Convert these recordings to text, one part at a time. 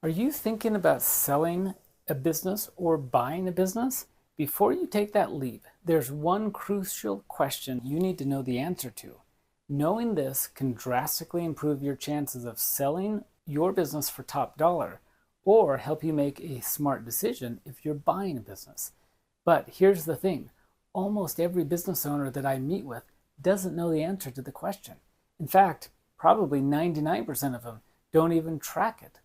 Are you thinking about selling a business or buying a business? Before you take that leap, there's one crucial question you need to know the answer to. Knowing this can drastically improve your chances of selling your business for top dollar or help you make a smart decision if you're buying a business. But here's the thing, almost every business owner that I meet with doesn't know the answer to the question. In fact, probably 99% of them don't even track it.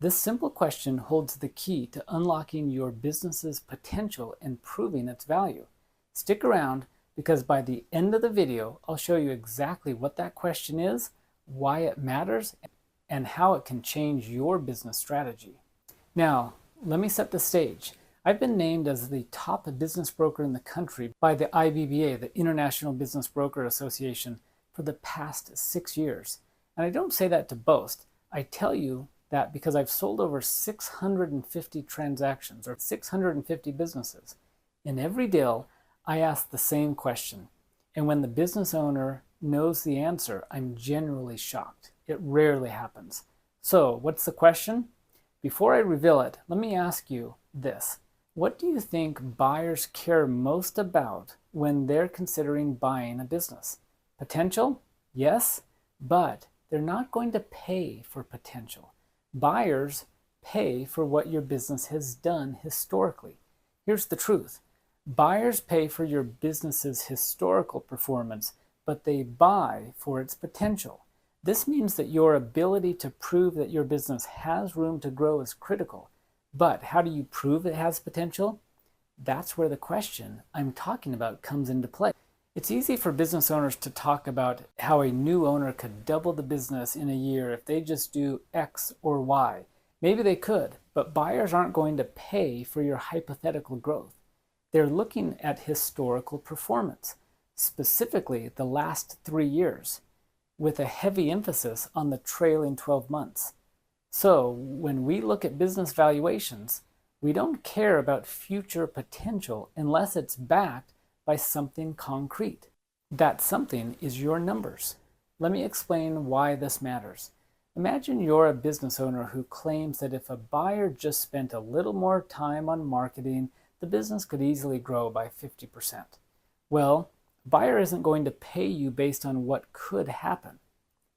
This simple question holds the key to unlocking your business's potential and proving its value. Stick around because by the end of the video, I'll show you exactly what that question is, why it matters, and how it can change your business strategy. Now, let me set the stage. I've been named as the top business broker in the country by the IBBA, the International Business Broker Association, for the past 6 years. And I don't say that to boast. I tell you that because I've sold over 650 transactions or 650 businesses. In every deal, I ask the same question. And when the business owner knows the answer, I'm generally shocked. It rarely happens. So, what's the question? Before I reveal it, let me ask you this. What do you think buyers care most about when they're considering buying a business? Potential? Yes, but they're not going to pay for potential. Buyers pay for what your business has done historically. Here's the truth. Buyers pay for your business's historical performance, but they buy for its potential. This means that your ability to prove that your business has room to grow is critical. But how do you prove it has potential? That's where the question I'm talking about comes into play. It's easy for business owners to talk about how a new owner could double the business in a year if they just do X or Y. Maybe they could, but buyers aren't going to pay for your hypothetical growth. They're looking at historical performance, specifically the last 3 years, with a heavy emphasis on the trailing 12 months. So when we look at business valuations, we don't care about future potential unless it's backed by something concrete. That something is your numbers. Let me explain why this matters. Imagine you're a business owner who claims that if a buyer just spent a little more time on marketing, the business could easily grow by 50%. Well, a buyer isn't going to pay you based on what could happen.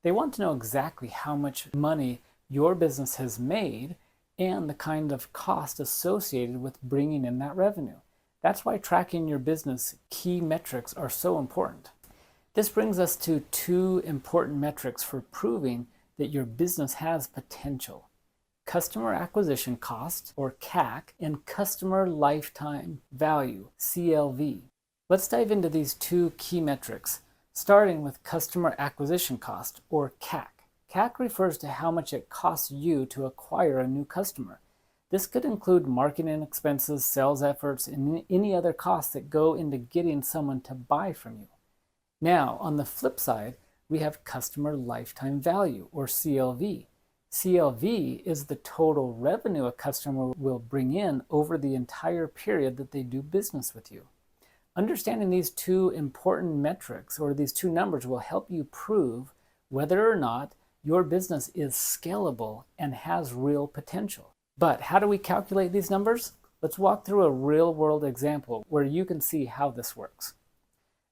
They want to know exactly how much money your business has made and the kind of cost associated with bringing in that revenue. That's why tracking your business key metrics are so important. This brings us to 2 important metrics for proving that your business has potential: customer acquisition cost, or CAC, and customer lifetime value, CLV. Let's dive into these 2 key metrics, starting with customer acquisition cost, or CAC. CAC refers to how much it costs you to acquire a new customer. This could include marketing expenses, sales efforts, and any other costs that go into getting someone to buy from you. Now, on the flip side, we have customer lifetime value, or CLV. CLV is the total revenue a customer will bring in over the entire period that they do business with you. Understanding these 2 important metrics, or these 2 numbers, will help you prove whether or not your business is scalable and has real potential. But how do we calculate these numbers? Let's walk through a real-world example where you can see how this works.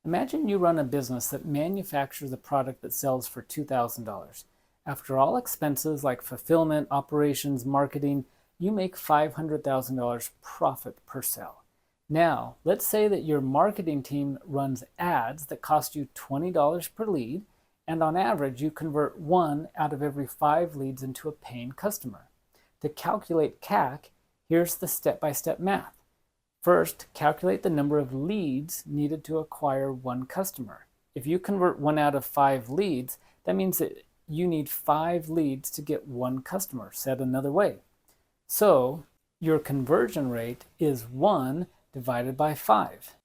Imagine you run a business that manufactures a product that sells for $2,000. After all expenses like fulfillment, operations, marketing, you make $500,000 profit per sale. Now, let's say that your marketing team runs ads that cost you $20 per lead, and on average, you convert 1 out of every 5 leads into a paying customer. To calculate CAC, here's the step-by-step math. First, calculate the number of leads needed to acquire 1 customer. If you convert 1 out of 5 leads, that means that you need 5 leads to get 1 customer, said another way. So, your conversion rate is 1 divided by 5.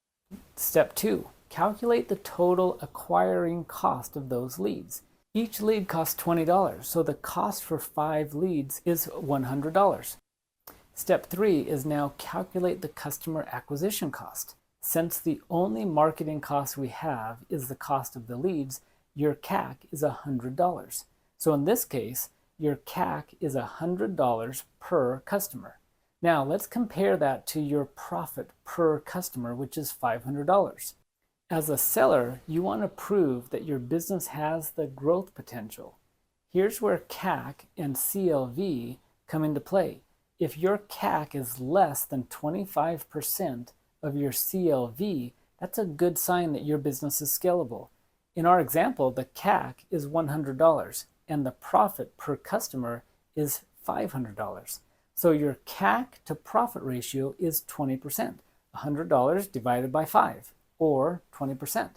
Step 2, calculate the total acquiring cost of those leads. Each lead costs $20, so the cost for 5 leads is $100. Step 3 is now calculate the customer acquisition cost. Since the only marketing cost we have is the cost of the leads, your CAC is $100. So in this case, your CAC is $100 per customer. Now let's compare that to your profit per customer, which is $500. As a seller, you want to prove that your business has the growth potential. Here's where CAC and CLV come into play. If your CAC is less than 25% of your CLV, that's a good sign that your business is scalable. In our example, the CAC is $100 and the profit per customer is $500. So your CAC to profit ratio is 20%, $100 divided by 5, or 20%.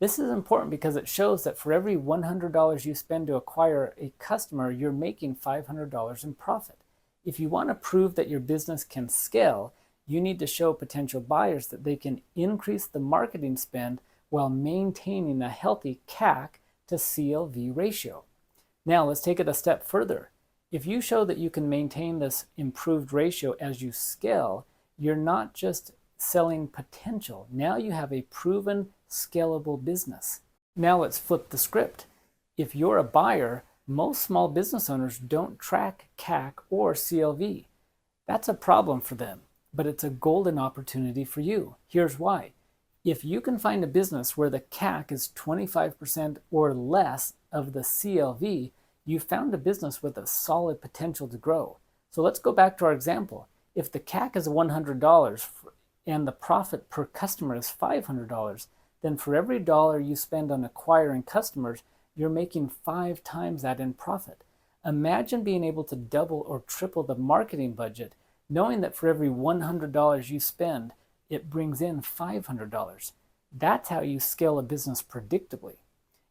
This is important because it shows that for every $100 you spend to acquire a customer, you're making $500 in profit. If you want to prove that your business can scale, you need to show potential buyers that they can increase the marketing spend while maintaining a healthy CAC to CLV ratio. Now let's take it a step further. If you show that you can maintain this improved ratio as you scale, you're not just selling potential. Now you have a proven scalable business. Now let's flip the script. If you're a buyer, most small business owners don't track CAC or CLV. That's a problem for them, but it's a golden opportunity for you. Here's why. If you can find a business where the CAC is 25% or less of the CLV, you found a business with a solid potential to grow. So let's go back to our example. If the CAC is $100 and the profit per customer is $500, then for every dollar you spend on acquiring customers, you're making 5 times that in profit. Imagine being able to double or triple the marketing budget, knowing that for every $100 you spend, it brings in $500. That's how you scale a business predictably.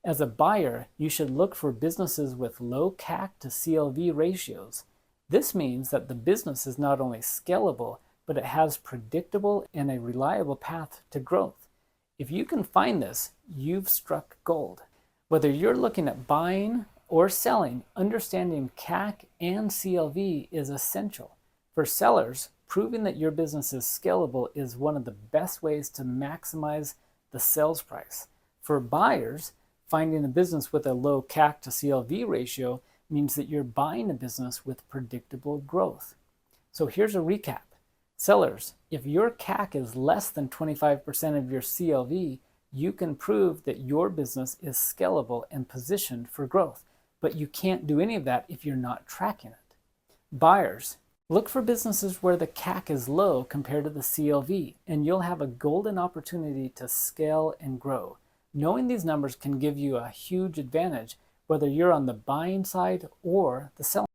As a buyer, you should look for businesses with low CAC to CLV ratios. This means that the business is not only scalable, but it has predictable and a reliable path to growth. If you can find this, you've struck gold. Whether you're looking at buying or selling, understanding CAC and CLV is essential. For sellers, proving that your business is scalable is one of the best ways to maximize the sales price. For buyers, finding a business with a low CAC to CLV ratio means that you're buying a business with predictable growth. So here's a recap. Sellers, if your CAC is less than 25% of your CLV, you can prove that your business is scalable and positioned for growth, but you can't do any of that if you're not tracking it. Buyers, look for businesses where the CAC is low compared to the CLV, and you'll have a golden opportunity to scale and grow. Knowing these numbers can give you a huge advantage, whether you're on the buying side or the selling.